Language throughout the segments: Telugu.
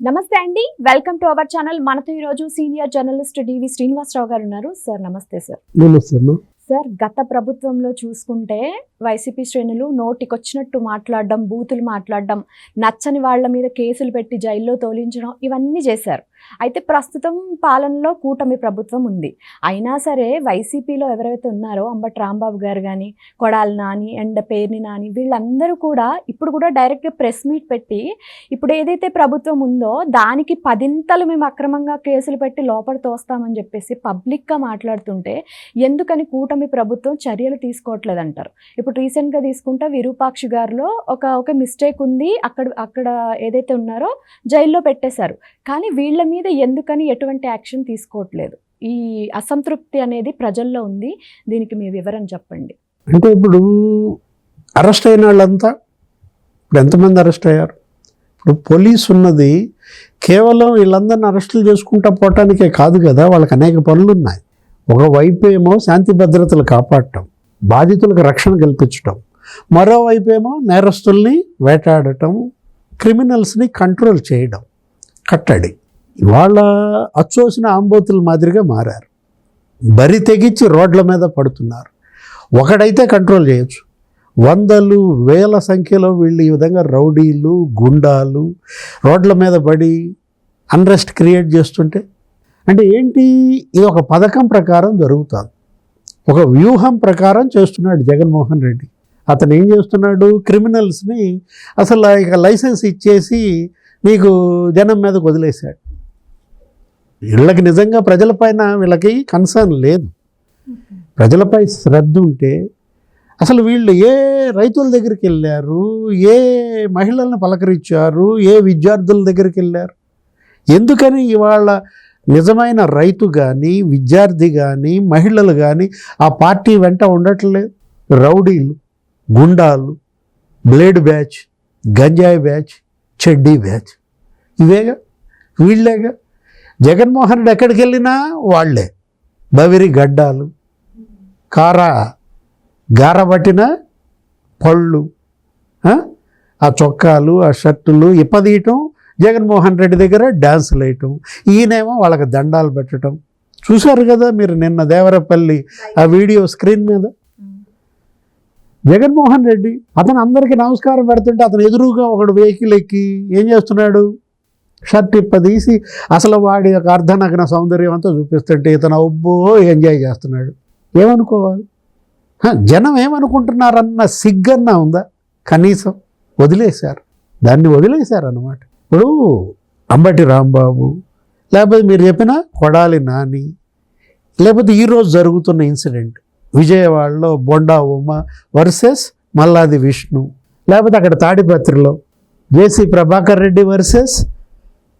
నమస్తే అండి, వెల్కమ్ టు అవర్ ఛానల్. మనతో ఈరోజు సీనియర్ జర్నలిస్ట్ డివి శ్రీనివాసరావు గారు ఉన్నారు. సార్ నమస్తే. సార్ నమస్తే. సార్, గత ప్రభుత్వంలో చూసుకుంటే వైసీపీ శ్రేణులు నోటికొచ్చినట్టు మాట్లాడడం, బూతులు మాట్లాడడం, నచ్చని వాళ్ళ మీద కేసులు పెట్టి జైల్లో తోలించడం, ఇవన్నీ చేశారు. అయితే ప్రస్తుతం పాలనలో కూటమి ప్రభుత్వం ఉంది. అయినా సరే వైసీపీలో ఎవరైతే ఉన్నారో అంబటి రాంబాబు గారు కానీ, కొడాలి నాని అండ్ పేర్ని నాని, వీళ్ళందరూ కూడా ఇప్పుడు కూడా డైరెక్ట్గా ప్రెస్ మీట్ పెట్టి ఇప్పుడు ఏదైతే ప్రభుత్వం ఉందో దానికి 10 మేము అక్రమంగా కేసులు పెట్టి లోపల తోస్తామని చెప్పేసి పబ్లిక్గా మాట్లాడుతుంటే ఎందుకని కూటమి ప్రభుత్వం చర్యలు తీసుకోవట్లేదంటారు? ఇప్పుడు రీసెంట్గా తీసుకుంటే విరూపాక్షి గారిలో ఒక మిస్టేక్ ఉంది, అక్కడ ఏదైతే ఉన్నారో జైల్లో పెట్టేశారు. కానీ వీళ్ళ మీద ఎందుకని ఎటువంటి యాక్షన్ తీసుకోవట్లేదు? ఈ అసంతృప్తి అనేది ప్రజల్లో ఉంది. దీనికి మీ వివరణ చెప్పండి. అంటే ఇప్పుడు అరెస్ట్ అయిన వాళ్ళంతా ఇప్పుడు ఎంతమంది అరెస్ట్ అయ్యారు? ఇప్పుడు పోలీసు ఉన్నది కేవలం వీళ్ళందరినీ అరెస్టులు చేసుకుంటా పోవటానికే కాదు కదా, వాళ్ళకి అనేక పనులు ఉన్నాయి. ఒకవైపు ఏమో శాంతి భద్రతలు కాపాడటం, బాధితులకు రక్షణ కల్పించటం, మరోవైపు ఏమో నేరస్తుల్ని వేటాడటం, క్రిమినల్స్ని కంట్రోల్ చేయడం, కట్టడి. ఇవాళ అచ్చోసిన ఆంబోతుల మాదిరిగా మారారు. బరి తెగించి రోడ్ల మీద పడుతున్నారు. ఒకడైతే కంట్రోల్ చేయొచ్చు, వందలు వేల సంఖ్యలో వీళ్ళు ఈ విధంగా రౌడీలు, గుండాలు రోడ్ల మీద పడి అన్రెస్ట్ క్రియేట్ చేస్తుంటే అంటే ఏంటి? ఇది ఒక పథకం ప్రకారం జరుగుతుంది, ఒక వ్యూహం ప్రకారం చేస్తున్నాడు జగన్మోహన్ రెడ్డి. అతను ఏం చేస్తున్నాడు? క్రిమినల్స్ని అసలు ఇక లైసెన్స్ ఇచ్చేసి నీకు జనం మీదకు వదిలేశాడు. వీళ్ళకి నిజంగా ప్రజలపైన వీళ్ళకి కన్సర్న్ లేదు. ప్రజలపై శ్రద్ధ ఉంటే అసలు వీళ్ళు ఏ రైతుల దగ్గరికి వెళ్ళారు, ఏ మహిళలను పలకరించారు, ఏ విద్యార్థుల దగ్గరికి వెళ్ళారు? ఎందుకని ఇవాళ నిజమైన రైతు కానీ, విద్యార్థి కానీ, మహిళలు కానీ ఆ పార్టీ వెంట ఉండట్లేదు? రౌడీలు, గుండాలు, బ్లేడ్ బ్యాచ్, గంజాయి బ్యాచ్, చెడ్డీ బ్యాచ్, ఇవేగా, వీళ్ళేగా. జగన్మోహన్ రెడ్డి ఎక్కడికి వెళ్ళినా వాళ్లే. బవిరి గడ్డాలు, గారబట్టిన పళ్ళు, ఆ చొక్కాలు, ఆ షర్టులు ఇప్పదీయటం, జగన్మోహన్ రెడ్డి దగ్గర డ్యాన్సులు వేయటం, ఈయనేమో వాళ్ళకి దండాలు పెట్టడం. చూశారు కదా మీరు నిన్న దేవరపల్లి ఆ వీడియో స్క్రీన్ మీద. జగన్మోహన్ రెడ్డి అతను అందరికీ నమస్కారం పెడుతుంటే అతను ఎదురుగా ఒకడు వెహికల్ ఎక్కి ఏం చేస్తున్నాడు? షర్ట్ ఇప్పదీసి అసలు వాడి యొక్క అర్ధనగ్న సౌందర్యం అంతా చూపిస్తుంటే ఇతను ఒబ్బో ఎంజాయ్ చేస్తున్నాడు. ఏమనుకోవాలి? జనం ఏమనుకుంటున్నారన్న సిగ్గన్నా ఉందా? కనీసం వదిలేశారు, దాన్ని వదిలేశారు అన్నమాట. ఇప్పుడు అంబటి రాంబాబు, లేకపోతే మీరు చెప్పిన కొడాలి నాని, లేకపోతే ఈరోజు జరుగుతున్న ఇన్సిడెంట్ విజయవాడలో బొండా ఉమ వర్సెస్ మల్లాది విష్ణు, లేకపోతే అక్కడ తాడిపత్రిలో జేసీ ప్రభాకర్ రెడ్డి వర్సెస్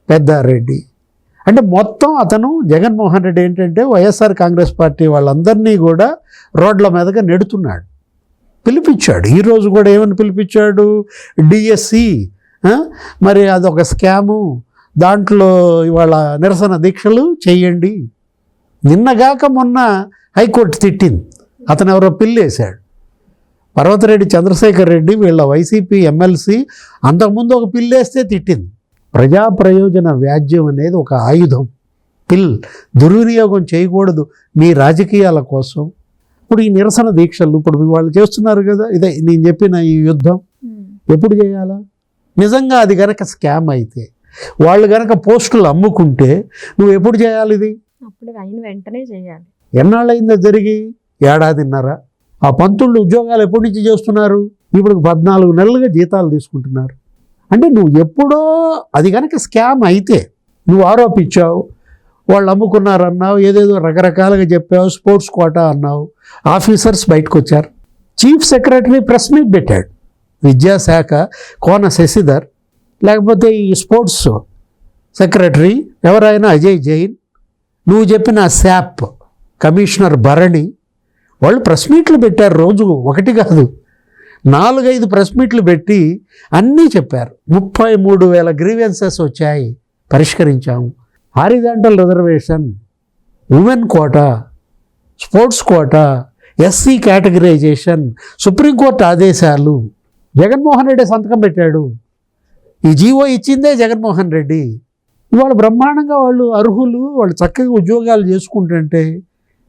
పెద్దారెడ్డి. అంటే మొత్తం అతను జగన్మోహన్ రెడ్డి ఏంటంటే వైఎస్ఆర్ కాంగ్రెస్ పార్టీ వాళ్ళందరినీ కూడా రోడ్ల మీదగా నెడుతున్నాడు. పిలిపించాడు, ఈరోజు కూడా ఏమని పిలిపించాడు? డిఎస్సి, మరి అదొక స్కాము, దాంట్లో ఇవాళ నిరసన దీక్షలు చేయండి. నిన్నగాక మొన్న హైకోర్టు తిట్టింది, అతను ఎవరో పిల్లేశాడు. పర్వతరెడ్డి చంద్రశేఖర్ రెడ్డి వీళ్ళ వైసీపీ ఎమ్మెల్సీ అంతకుముందు ఒక పిల్లేస్తే తిట్టింది. ప్రజా ప్రయోజన వ్యాజ్యం అనేది ఒక ఆయుధం. దుర్వినియోగం చేయకూడదు మీ రాజకీయాల కోసం. ఇప్పుడు ఈ నిరసన దీక్షలు ఇప్పుడు వాళ్ళు చేస్తున్నారు కదా, ఇదే నేను చెప్పిన ఈ యుద్ధం ఎప్పుడు చేయాలా? నిజంగా అది గనక స్కామ్ అయితే, వాళ్ళు గనక పోస్టులు అమ్ముకుంటే నువ్వు ఎప్పుడు చేయాలి? ఇది అప్పుడు అయిన వెంటనే చేయాలి. ఎన్నాళ్ళైందో జరిగి? ఏడాదిన్నర. ఆ పంతుళ్ళు ఉద్యోగాలు ఎప్పటి నుంచి చేస్తున్నారు? ఇప్పుడు 14 నెలలుగా జీతాలు తీసుకుంటున్నారు. అంటే నువ్వు ఎప్పుడో అది కనుక స్కామ్ అయితే నువ్వు ఆరోపించావు, వాళ్ళు అమ్ముకున్నారన్నావు, ఏదేదో రకరకాలుగా చెప్పావు, స్పోర్ట్స్ కోటా అన్నావు, ఆఫీసర్స్ బయటకు వచ్చారు. చీఫ్ సెక్రటరీ ప్రెస్ మీట్ పెట్టాడు, విద్యాశాఖ కోన శశిధర్, లేకపోతే ఈ స్పోర్ట్స్ సెక్రటరీ ఎవరైనా అజయ్ జైన్, నువ్వు చెప్పిన శాప్ కమిషనర్ భరణి, వాళ్ళు ప్రెస్ మీట్లు పెట్టారు. రోజు ఒకటి కాదు 4-5 ప్రెస్ మీట్లు పెట్టి అన్నీ చెప్పారు. 33,000 గ్రీవెన్సెస్ వచ్చాయి, పరిష్కరించాము. Horizontal reservation, women quota, sports quota, SC categorisation, supreme court ఆదేశాలు, జగన్మోహన్ రెడ్డి సంతకం పెట్టాడు. ఈ జీవో ఇచ్చిందే జగన్మోహన్ రెడ్డి. ఇవాళ బ్రహ్మాండంగా వాళ్ళు అర్హులు, వాళ్ళు చక్కగా ఉద్యోగాలు చేసుకుంటుంటే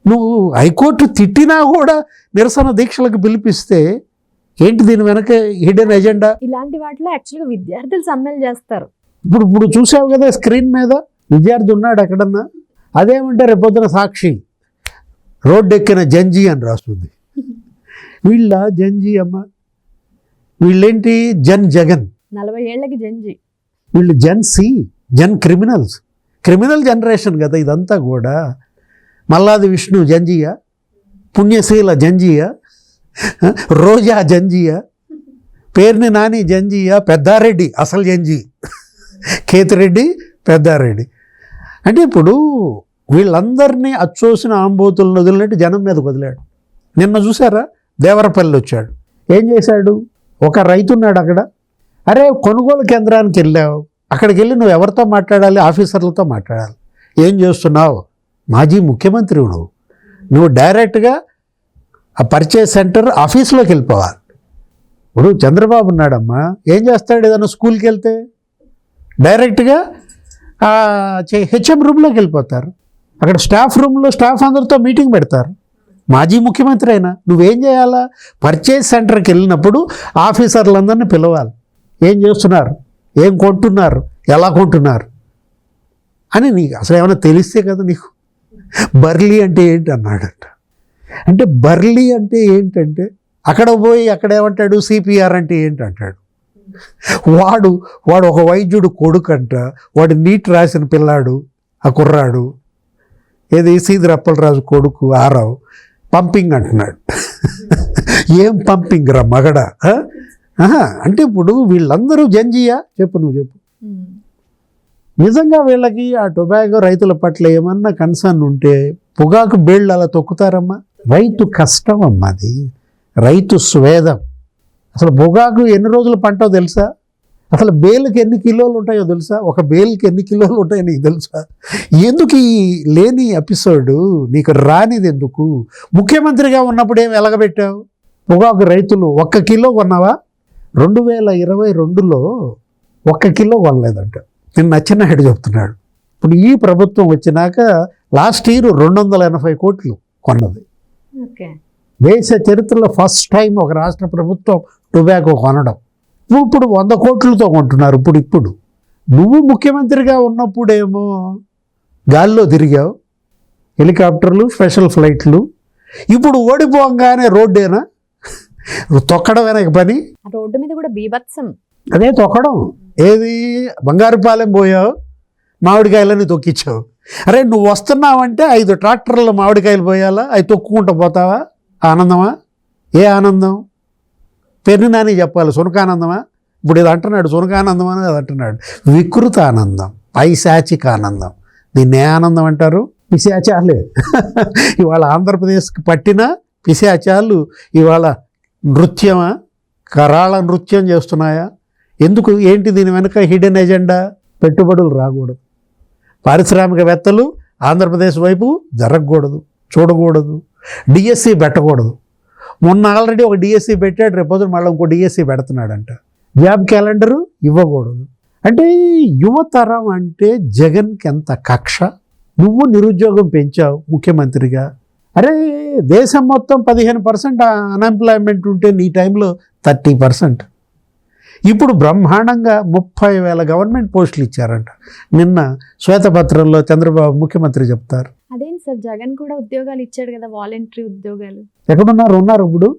నువ్వు హైకోర్టు తిట్టినా కూడా నిరసన దీక్షలకు పిలిపిస్తే ఏంటి దీని వెనక హిడెన్ ఎజెండా? ఇలాంటి వాటిలో యాక్చువల్గా విద్యార్థులు సమ్మెలు చేస్తారు. ఇప్పుడు చూసావు కదా స్క్రీన్ మీద విద్యార్థి ఉన్నాడు ఎక్కడన్నా, అదేమంటే రేపొద్దున సాక్షి రోడ్డు ఎక్కిన జంజీ అని రాస్తుంది. వీళ్ళ జంజీ అమ్మ, వీళ్ళేంటి జగన్ 40 ఏళ్ళకి జంజి. వీళ్ళు జన్ క్రిమినల్ జనరేషన్ కదా ఇదంతా కూడా. మల్లాది విష్ణు జంజియా, పుణ్యశీల జంజియా, రోజా జంజియా, పేర్ని నాని జంజియా, పెద్దారెడ్డి అసలు జంజి, కేతిరెడ్డి పెద్దారెడ్డి. అంటే ఇప్పుడు వీళ్ళందరినీ అచ్చోసిన ఆంబోతులను వదిలినట్టు జనం మీద వదిలాడు. నిన్న చూసారా, దేవరపల్లి వచ్చాడు, ఏం చేశాడు? ఒక రైతున్నాడు అక్కడ, అరే కొనుగోలు కేంద్రానికి వెళ్ళావు, అక్కడికి వెళ్ళి నువ్వు ఎవరితో మాట్లాడాలి? ఆఫీసర్లతో మాట్లాడాలి. ఏం చేస్తున్నావు? మాజీ ముఖ్యమంత్రి నువ్వు డైరెక్ట్గా ఆ పర్చేస్ సెంటర్ ఆఫీస్లోకి వెళ్ళిపోవాలి. ఇప్పుడు చంద్రబాబు ఉన్నాడమ్మా, ఏం చేస్తాడు? ఏదైనా స్కూల్కి వెళ్తే డైరెక్ట్గా హెచ్ఎం రూమ్లోకి వెళ్ళిపోతారు. అక్కడ స్టాఫ్ రూమ్లో స్టాఫ్ అందరితో మీటింగ్ పెడతారు. మాజీ ముఖ్యమంత్రి అయినా నువ్వేం చేయాలా? పర్చేస్ సెంటర్కి వెళ్ళినప్పుడు ఆఫీసర్లందరినీ పిలవాలి. ఏం చేస్తున్నారు, ఏం కొంటున్నారు, ఎలా కొంటున్నారు అని నీకు అసలు ఏమైనా తెలిస్తే కదా నీకు. బర్లీ అంటే ఏంటి అన్నాడంట. అంటే బర్లీ అంటే ఏంటంటే అక్కడ పోయి అక్కడ ఏమంటాడు, సిపిఆర్ అంటే ఏంటి అంటాడు. వాడు ఒక వైద్యుడు కొడుకు అంట, వాడు నీట్ రాసిన పిల్లాడు, ఆ కుర్రాడు ఏది సీదిరి అప్పలరాజు కొడుకు ఆరావు, పంపింగ్ అంటున్నాడు. ఏం పంపింగ్ రా మగడ? అంటే ఇప్పుడు వీళ్ళందరూ జంజియా? చెప్పు, నువ్వు చెప్పు. నిజంగా వీళ్ళకి ఆ టొబాకో రైతుల పట్ల ఏమన్నా కన్సర్న్ ఉంటే పొగాకు బేళ్ళు అలా తొక్కుతారమ్మా? రైతు కష్టం అమ్మా, అది రైతు స్వేదం. అసలు పొగాకు ఎన్ని రోజుల పంటో తెలుసా? అసలు బేలుకి ఎన్ని కిలోలు ఉంటాయో తెలుసా? ఒక బేలుకి ఎన్ని కిలోలు ఉంటాయో నీకు తెలుసా? ఎందుకు ఈ లేని ఎపిసోడు నీకు రానిది ఎందుకు? ముఖ్యమంత్రిగా ఉన్నప్పుడు ఏమి ఎలగబెట్టావు? పొగాకు రైతులు 1 కిలో కొన్నావా? 2022లో 1 కిలో కొనలేదంట. నేను నచ్చినాయుడు చెప్తున్నాడు. ఇప్పుడు ఈ ప్రభుత్వం వచ్చినాక లాస్ట్ ఇయర్ 280 కోట్లు కొన్నది. దేశ చరిత్రలో ఫస్ట్ టైం ఒక రాష్ట్ర ప్రభుత్వం టొబాకో కొనడం. ఇప్పుడు 100 కోట్లతో కొంటున్నారు. ఇప్పుడు నువ్వు ముఖ్యమంత్రిగా ఉన్నప్పుడేమో గాల్లో తిరిగావు, హెలికాప్టర్లు, స్పెషల్ ఫ్లైట్లు. ఇప్పుడు ఓడిపోగానే రోడ్డేనా? తొక్కడమేనా పని? రోడ్డు మీద కూడా బీభత్సం. అదే తొక్కడం. ఏది బంగారుపాలెం పోయావు, మామిడికాయలని తొక్కించావు. అరే నువ్వు వస్తున్నావంటే 5 ట్రాక్టర్లు మామిడికాయలు పోయాలా? అవి తొక్కుకుంటూ పోతావా? ఆనందమా? ఏ ఆనందం? పెన్ను నాని చెప్పాలి, సునకానందమా? ఇప్పుడు ఇది అంటున్నాడు, సునకానందం అని అది అంటున్నాడు. వికృత ఆనందం, పైశాచిక ఆనందం. దీన్ని ఏ ఆనందం అంటారు? పిశాచాలే. ఇవాళ ఆంధ్రప్రదేశ్కి పట్టిన పిశాచాలు ఇవాళ నృత్యమా, కరాళ నృత్యం చేస్తున్నాయా? ఎందుకు? ఏంటి దీని వెనుక హిడెన్ ఎజెండా? పెట్టుబడులు రాకూడదు, పారిశ్రామికవేత్తలు ఆంధ్రప్రదేశ్ వైపు జరగకూడదు, చూడకూడదు, డిఎస్సి పెట్టకూడదు. మొన్న ఆల్రెడీ ఒక డిఎస్సి పెట్టాడు, రేపొద్దు మళ్ళీ ఇంకో డిఎస్సి పెడుతున్నాడంట. జాబ్ క్యాలెండరు ఇవ్వకూడదు. అంటే యువతరం అంటే జగన్కి ఎంత కక్ష. నువ్వు నిరుద్యోగం పెంచావు ముఖ్యమంత్రిగా. అరే దేశం మొత్తం 15% అన్ఎంప్లాయ్మెంట్ ఉంటే నీ టైంలో 30%. ఇప్పుడు బ్రహ్మాండంగా 30,000 గవర్నమెంట్ పోస్టులు ఇచ్చారంట. నిన్న శ్వేతపత్రంలో చంద్రబాబు ముఖ్యమంత్రి చెప్తారు. అదేంటి సార్, జగన్ కూడా ఉద్యోగాలు ఇచ్చాడు కదా, వాలంటరీ ఉద్యోగాలు. ఎక్కడున్నారు? ఉన్నారు ఇప్పుడు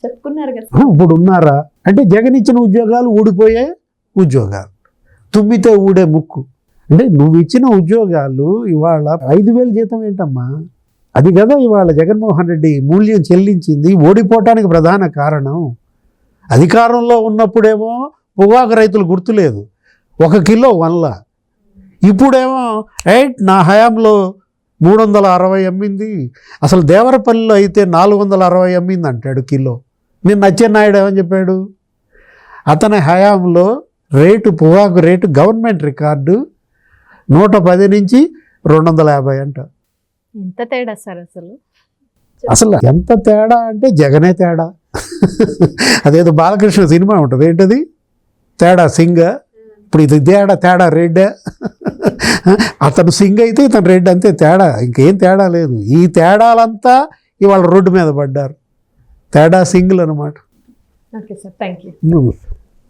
చెప్పుకున్నారు కదా. ఇప్పుడు ఉన్నారా? అంటే జగన్ ఇచ్చిన ఉద్యోగాలు ఊడిపోయే ఉద్యోగాలు, తుమ్మితే ఊడే ముక్కు. అంటే నువ్వు ఇచ్చిన ఉద్యోగాలు ఇవాళ 5,000 జీతం ఏంటమ్మా? అది కదా ఇవాళ జగన్మోహన్ రెడ్డి మూల్యం చెల్లించింది. ఓడిపోవటానికి ప్రధాన కారణం అధికారంలో ఉన్నప్పుడేమో పొగాకు రైతులు గుర్తులేదు, 1 కిలో 1లా. ఇప్పుడేమో నా హయాంలో 360 అమ్మింది, అసలు దేవరపల్లిలో అయితే 460 అమ్మింది అంటాడు కిలో. నేను నచ్చెన్నాయుడు ఏమని చెప్పాడు? అతని హయాంలో పొగాకు రేటు గవర్నమెంట్ రికార్డు 110 నుంచి 250 అంట. ఎంత తేడా సార్ అసలు ఎంత తేడా అంటే జగనే తేడా. అదేదో బాలకృష్ణ సినిమా ఉంటుంది, ఏంటది తేడా సింగ, ఇప్పుడు ఇది తేడా రెడ్డా. అతను సింగ్ అయితే ఇతను రెడ్, అంతే తేడా, ఇంకేం తేడా లేదు. ఈ తేడాలంతా ఇవాళ రోడ్డు మీద పడ్డారు. తేడా సింగిల్ అనమాట. Okay sir, thank you.